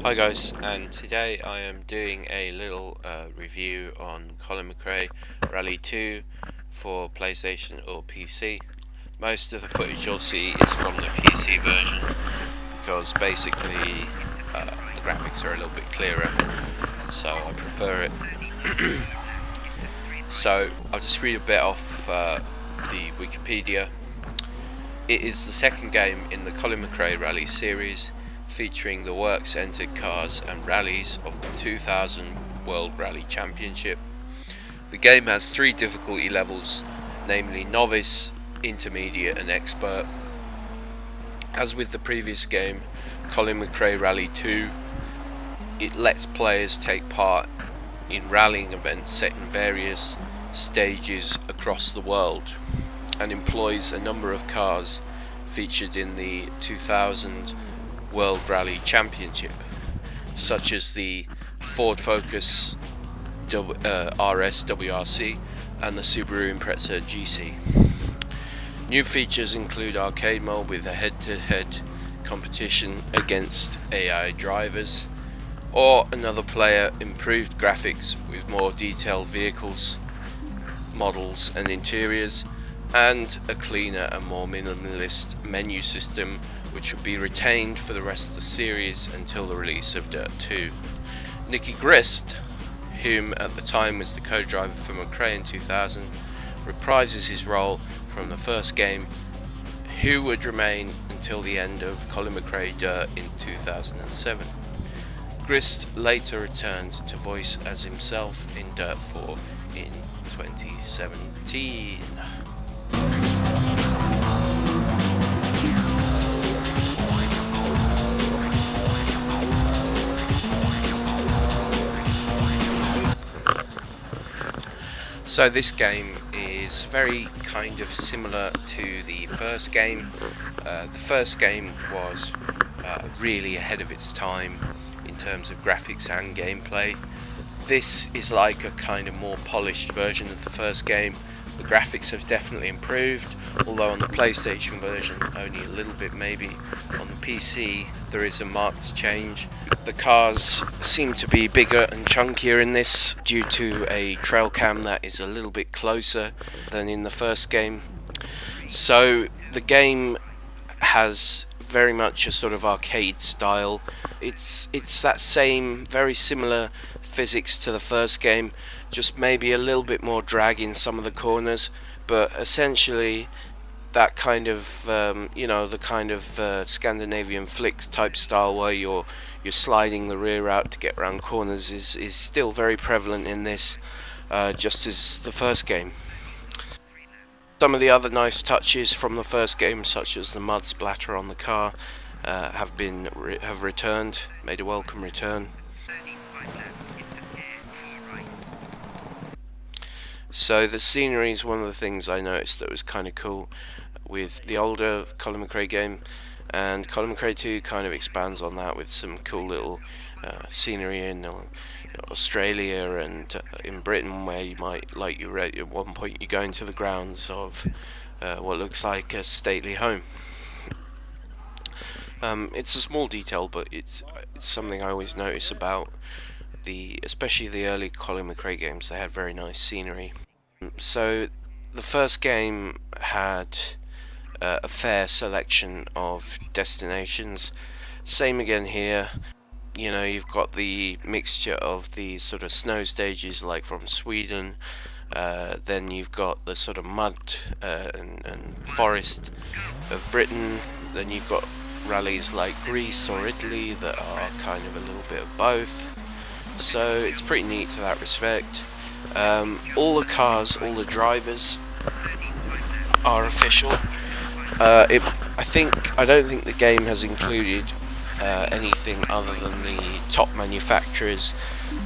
Hi guys, and today I am doing a little review on Colin McRae Rally 2 for PlayStation or PC. Most of the footage you'll see is from the PC version because basically the graphics are a little bit clearer, so I prefer it. So I'll just read a bit off the Wikipedia. It is the second game in the Colin McRae Rally series, featuring the works-entered cars and rallies of the 2000 World Rally Championship. The game has 3 difficulty levels, namely Novice, Intermediate and Expert. As with the previous game, Colin McRae Rally 2, it lets players take part in rallying events set in various stages across the world, and employs a number of cars featured in the 2000 World Rally Championship, such as the Ford Focus RS WRC and the Subaru Impreza GC. New features include arcade mode with a head-to-head competition against AI drivers, or another player, improved graphics with more detailed vehicles, models and interiors, and a cleaner and more minimalist menu system, which will be retained for the rest of the series until the release of Dirt 2. Nicky Grist, whom at the time was the co-driver for McRae in 2000, reprises his role from the first game, who would remain until the end of Colin McRae Dirt in 2007. Grist later returned to voice as himself in Dirt 4 in 2017. So this game is very kind of similar to the first game. The first game was really ahead of its time in terms of graphics and gameplay. This is like a kind of more polished version of the first game. The graphics have definitely improved, although on the PlayStation version only a little bit maybe. On the PC there is a marked change. The cars seem to be bigger and chunkier in this due to a trail cam that is a little bit closer than in the first game. So the game has very much a sort of arcade style. It's that same, very similar physics to the first game, just maybe a little bit more drag in some of the corners, but essentially that kind of the kind of Scandinavian flicks type style where you're sliding the rear out to get around corners is still very prevalent in this, just as the first game. Some of the other nice touches from the first game, such as the mud splatter on the car, have returned, made a welcome return. So the scenery is one of the things I noticed that was kind of cool with the older Colin McRae game, and Colin McRae 2 kind of expands on that with some cool little scenery in Australia and in Britain, where you might, like you read at one point, you go into the grounds of what looks like a stately home. It's a small detail, but it's something I always notice about especially the early Colin McRae games. They had very nice scenery. So the first game had a fair selection of destinations. Same again here. You've got the mixture of these sort of snow stages like from Sweden, then you've got the sort of mud and forest of Britain, then you've got rallies like Greece or Italy that are kind of a little bit of both. So it's pretty neat to that respect. All the cars, all the drivers are official. I don't think the game has included anything other than the top manufacturers.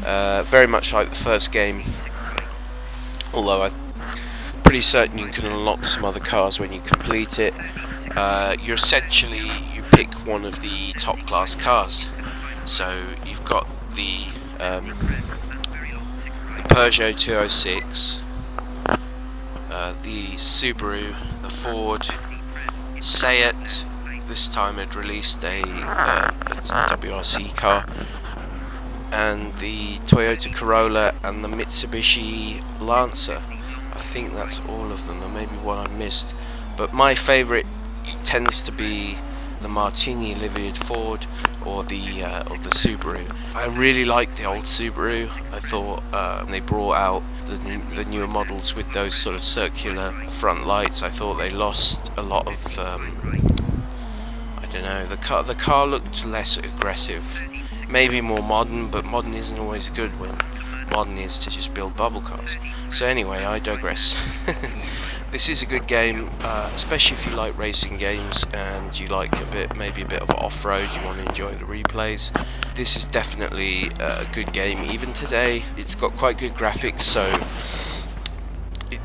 Very much like the first game, although I'm pretty certain you can unlock some other cars when you complete it. You pick one of the top class cars. So you've got the Peugeot 206, the Subaru, the Ford, Seat, this time had released a WRC car, and the Toyota Corolla and the Mitsubishi Lancer. I think that's all of them, or maybe one I missed. But my favourite tends to be the Martini Livered Ford or the Subaru. I really like the old Subaru. I thought they brought out the newer models with those sort of circular front lights. I thought they lost a lot of I don't know. The car looked less aggressive, maybe more modern, but modern isn't always good when modern is to just build bubble cars. So anyway, I digress. This is a good game, especially if you like racing games and you like maybe a bit of off-road, you want to enjoy the replays. This is definitely a good game. Even today, it's got quite good graphics, so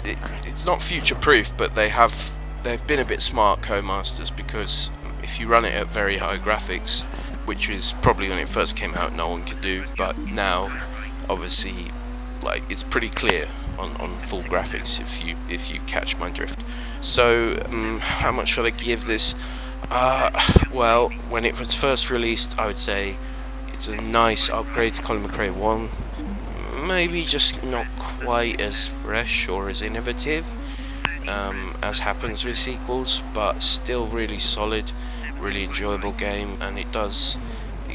it's not future-proof, but they've been a bit smart, Codemasters, because if you run it at very high graphics, which is probably when it first came out no one could do, but now obviously like it's pretty clear on full graphics if you catch my drift. So how much should I give this? Well, when it was first released, I would say it's a nice upgrade to Colin McRae 1, maybe just not quite as fresh or as innovative as happens with sequels, but still really solid, really enjoyable game, and it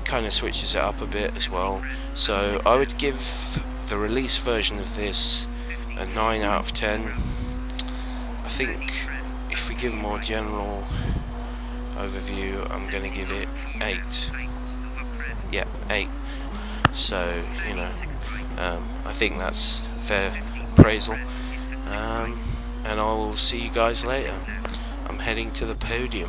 kind of switches it up a bit as well. So I would give the release version of this a 9 out of 10. I think if we give a more general overview, I'm going to give it 8. Yeah, 8. So, you know, I think that's fair appraisal. And I will see you guys later. I'm heading to the podium.